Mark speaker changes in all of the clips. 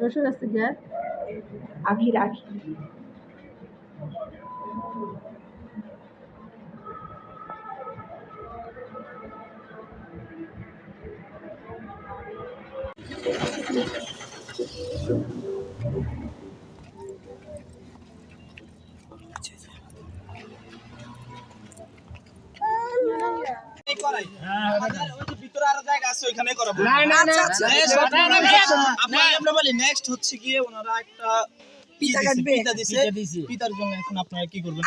Speaker 1: রসুন আছে যা আখি রাখি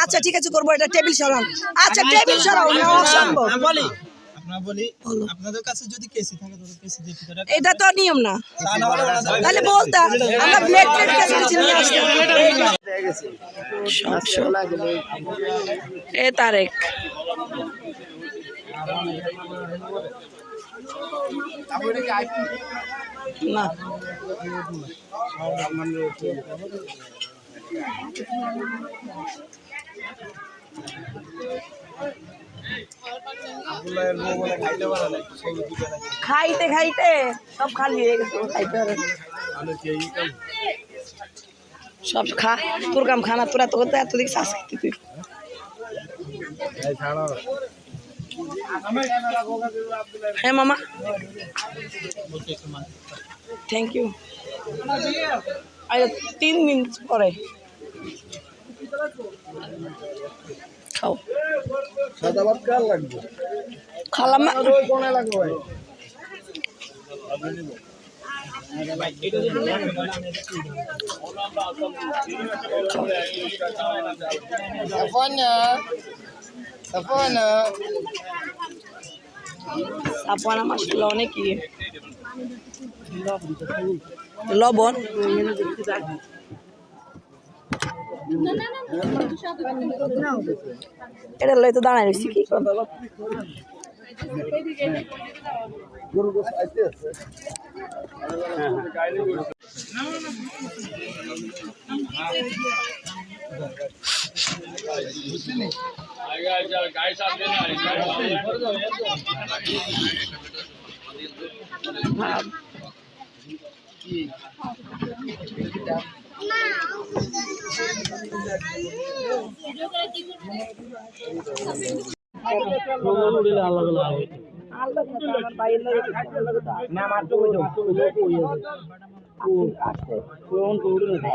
Speaker 2: আচ্ছা ঠিক আছে করবো, এটা টেবিল সরান। আচ্ছা টেবিল সরাও,
Speaker 3: আপনাদের কাছে যদি কেসি থাকে তাহলে কেসি দিয়ে পিঠাটা,
Speaker 2: এটা তো নিয়ম না, তাহলে বলতা আমরা ব্লেড ব্লেড কেসে নিয়ে আসতাম। এ তারেক না খাইতে খাইতে সব খালি হয়ে গেছে, খাইতে সব খা, তোর কাম খানা, তোরা তো করতে এত দিকে শ্বাস খেতে তুই। হ্যাঁ মামা, থ্যাংক ইউ। 3 মিনিট পরে খাও। খালাম না সাফওয়ানা মাশাআল্লাহ অনেক ইয়ে লবণ। এটা লই তো দাঁড়ায় রয়েছি কি করবো।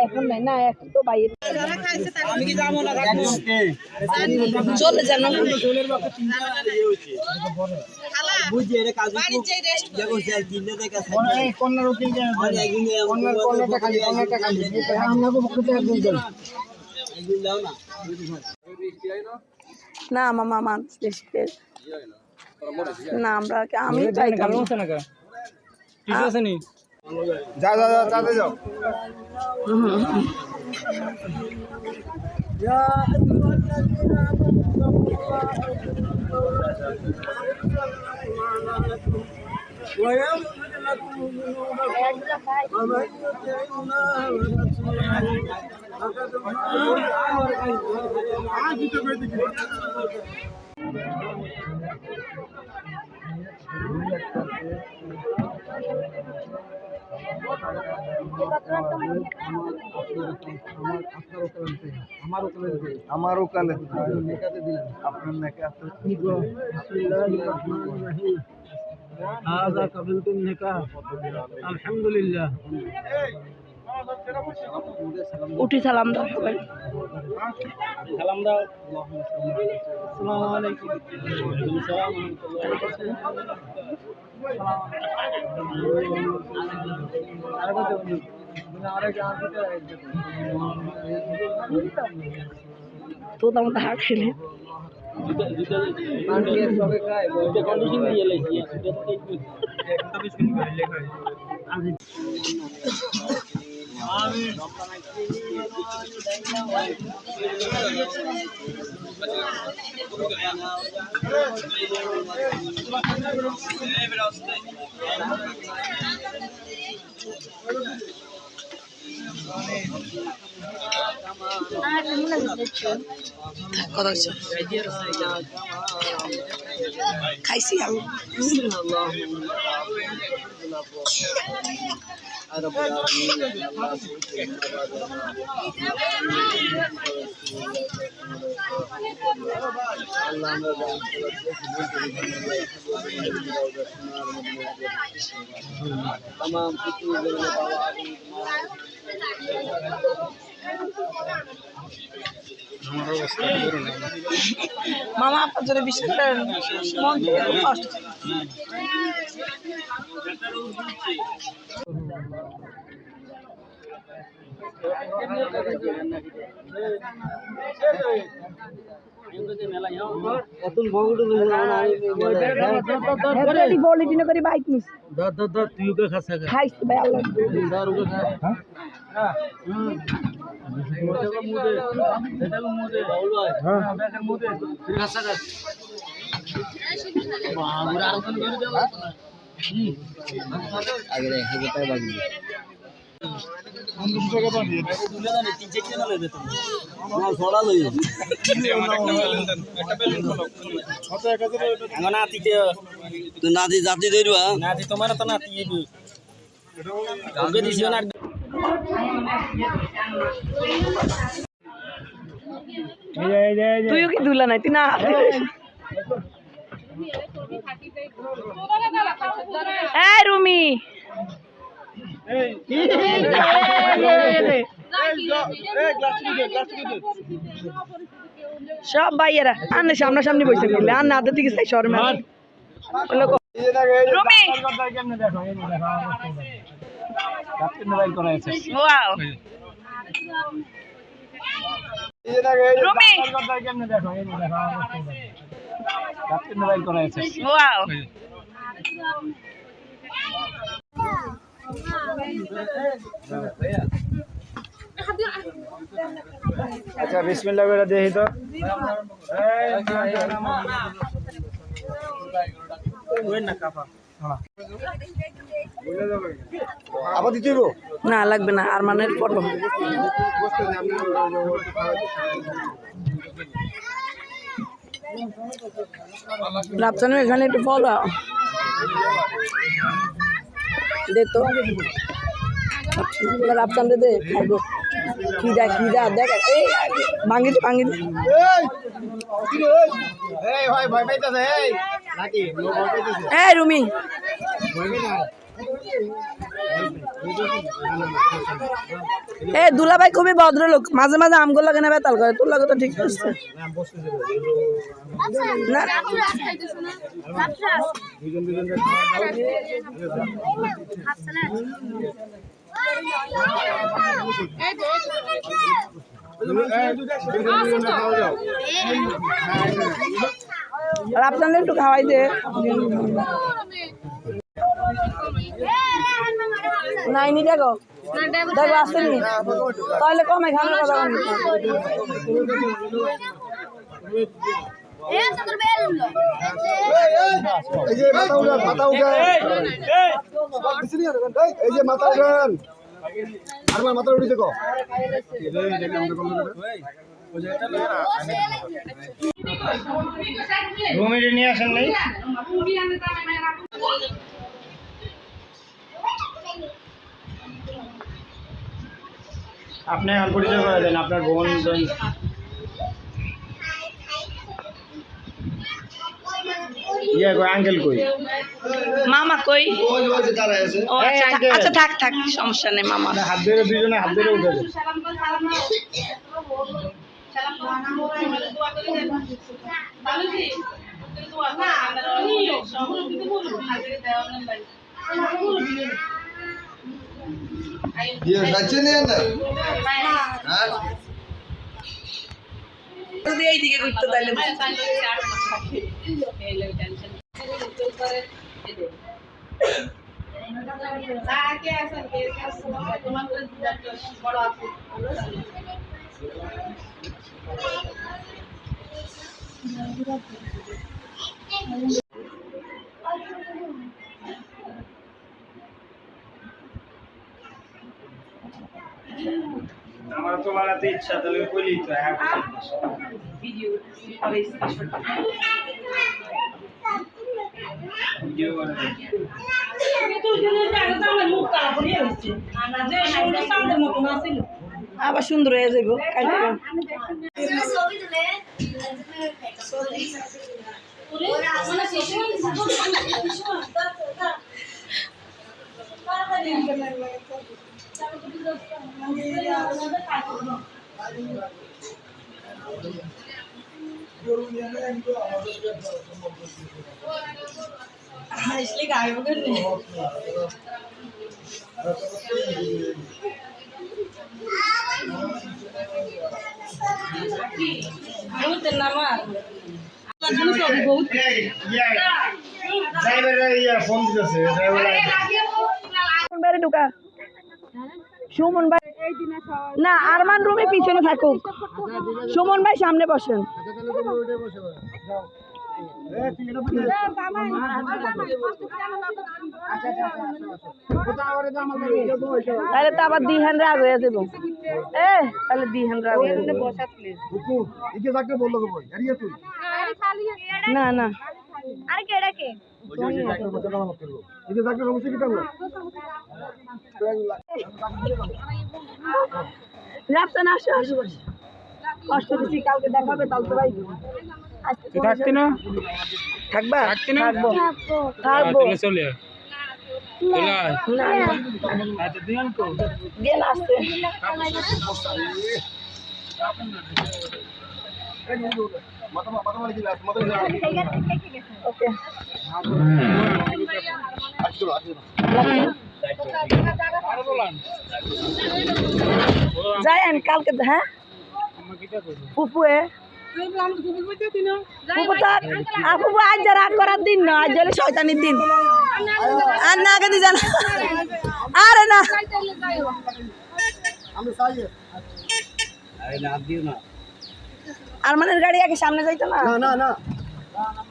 Speaker 2: এখন নাই না, এখন তো বাইরে চলে যান। না মামা মানুষ বেশি না, আমরা আমি চাই
Speaker 3: যাও আমার ওকালে নেকাতে দিলেন, আপনার নেকা هذا قبلت النكاح الحمد لله।
Speaker 2: উঠি সালাম দাও সবাই,
Speaker 3: সালাম দাও। আসসালামু আলাইকুম।
Speaker 2: তো আমাদের হাট খেলে কত হচ্ছে খাইছি আমি
Speaker 3: तमाम
Speaker 2: মামা আপনার জন্য বিশ্বাস করেন মন থেকে খুব কষ্ট বাইক নিস খাইছি ভাই আল্লাহ
Speaker 4: নাতি জাতি ধরবা
Speaker 5: নাতি তোমার তো নাতি কাউকে দিছিও না
Speaker 2: তুইও কি দুলা নাই তুই না এই রুমি সব ভাইয়েরা আনে সামনাসামনি বসে নিলে আর না দিকে চাই শহর রুমি ওয়াও ওয়াও
Speaker 3: अच्छा बिस्मिल्लाह করে দেখি তো আবার দিতে হইব
Speaker 2: না লাগবে না আর মানের পড়ব রাপচানো এখানে একটু ফল দে তো রাপচান দে খাবো খিদা দেখ এই ভাঙি দে
Speaker 3: এই ভাই ভয় পাইতাছে এই নাকি ভয় পাইতাছে
Speaker 2: এই রুমি এ দুলাভাই খুবই ভদ্রলোক মাঝে মাঝে আমগুলো লাগে না বেতাল করে তোর লাগে তো ঠিক আছে না আর আপনাদের একটু খাওয়াই দে নাইনি দেখো দেখো আসেনি তাহলে কমে খানোর কথা
Speaker 3: এই যে মাথা উঠান এই যে মাথা উঠান আর মাথা উঠিছে কো রুমে নিয়ে আসেন নাই আপনি এখন পরিচয় করে দেন আপনার বোন ইয়ে কই আঙ্কেল কই
Speaker 2: মামা কই ও আচ্ছা থাক সমস্যা নেই মামা
Speaker 3: হাত ধরে দুজনে হাত ধরে উঠে
Speaker 2: যদি এইদিকে ঘুরতে তাইলে
Speaker 4: আমার তো বাড়াতে ইচ্ছা তাহলে কইলি তো হ্যাঁ
Speaker 2: ভিডিও করে স্ক্রিনশট
Speaker 4: ভিডিও করে
Speaker 2: আবার সুন্দর হয়ে যাইব কালকে আসলে গায়ে বলে বহুত নামা
Speaker 4: ফোন দিতেছে ড্রাইভার
Speaker 2: বাইরে ঢুকা সুমন ভাই না আরমান রুমে পিছনে থাকুক সুমন ভাই সামনে বসেন তাহলে তো আবার দিহান রাগ হয়ে যাবো তাহলে দিহান রাগ হয়ে যাবে না না রাস্তা না আসো আসো কষ্ট দিচ্ছি কালকে দেখাবে তাহলে তো ভাই
Speaker 4: থাকতে না
Speaker 2: থাকবা
Speaker 4: থাকতে না
Speaker 2: থাকবো থাকবো
Speaker 4: চলে
Speaker 2: না না
Speaker 4: আচ্ছা দিয়ান কো
Speaker 2: দিয়ে আসতে ওকে যাই কালকে হ্যাঁ ফুপুয়ে আপু আজ যা রাগ করার দিন না আজ হলে শয়তানির দিন আর না আগে দিয়ে জানা আরে না আর মানের গাড়ি আগে সামনে যাইতো না
Speaker 3: না না না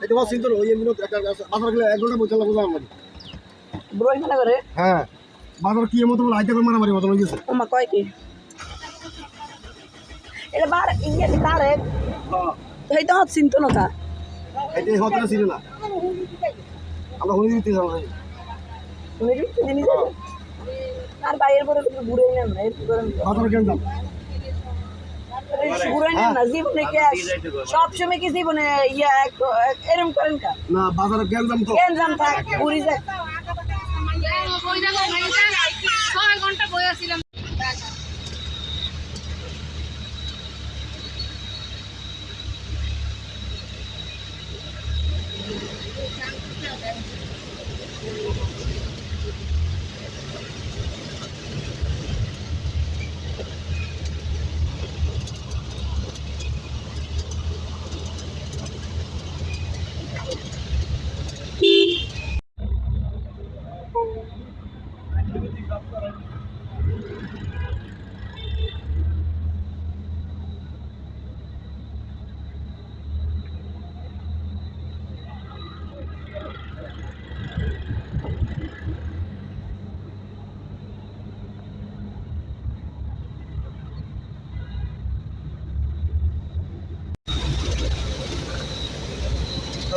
Speaker 3: এটা বাস সিনতো ওই মিনিট বাজার গেলে 1 ঘন্টা বসে লাগলো আমাদের
Speaker 2: ব্রোই মনে করে
Speaker 3: হ্যাঁ বাজার কি মতো লাইতে করে মারামারি মতো হয়ে গেছে
Speaker 2: ওমা কয় কি এটা বার ইয়ে তারে এই তো চিন্তা না তা
Speaker 3: এটা হতরা ছিল না আমরা হুনি দিতে যাব
Speaker 2: মেরি জিনিস আর বাইরের পরে ঘুরে নেন না এর করেন
Speaker 3: বাজার কেন দাম
Speaker 2: ঘুরে নেন না জীবনে কি সব সময় কি জীবনে ইয়া এরকম করেন কা
Speaker 3: না বাজারে কেন দাম তো
Speaker 2: কেন জাম থাক ঘুরি যায়
Speaker 1: ওই জায়গায় 6 ঘন্টা বসেছিলাম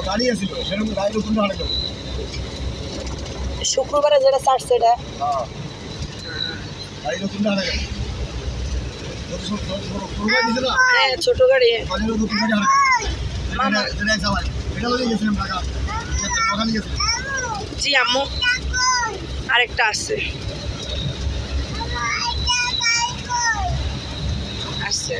Speaker 3: গাড়ি আছিল সেরকম গাড়ি নতুন হাঁটা গেল
Speaker 2: শুক্রবারে যেটা ছাড়ছে এটা
Speaker 3: গাড়ি নতুন হাঁটা গেল
Speaker 2: হ্যাঁ ছোট গাড়ি
Speaker 3: মামা এটা লয়ে গেছিলাম টাকা ওখানে গেছিলাম
Speaker 2: জি আম্মু আরেকটা আছে আছে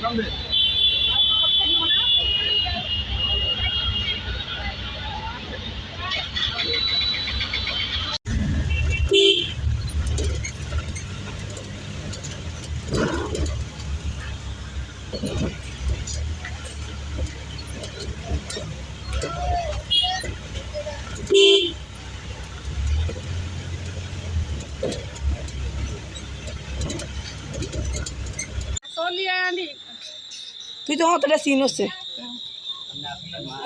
Speaker 3: সামনে
Speaker 1: জানি
Speaker 2: তুই তো অতটা সিন হচ্ছে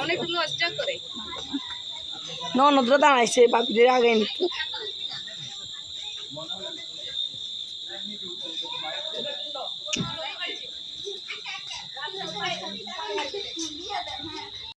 Speaker 1: অনেক লজ্জা করে
Speaker 2: ননদরা দাঁড়াইছে বাপিদের আগে নিত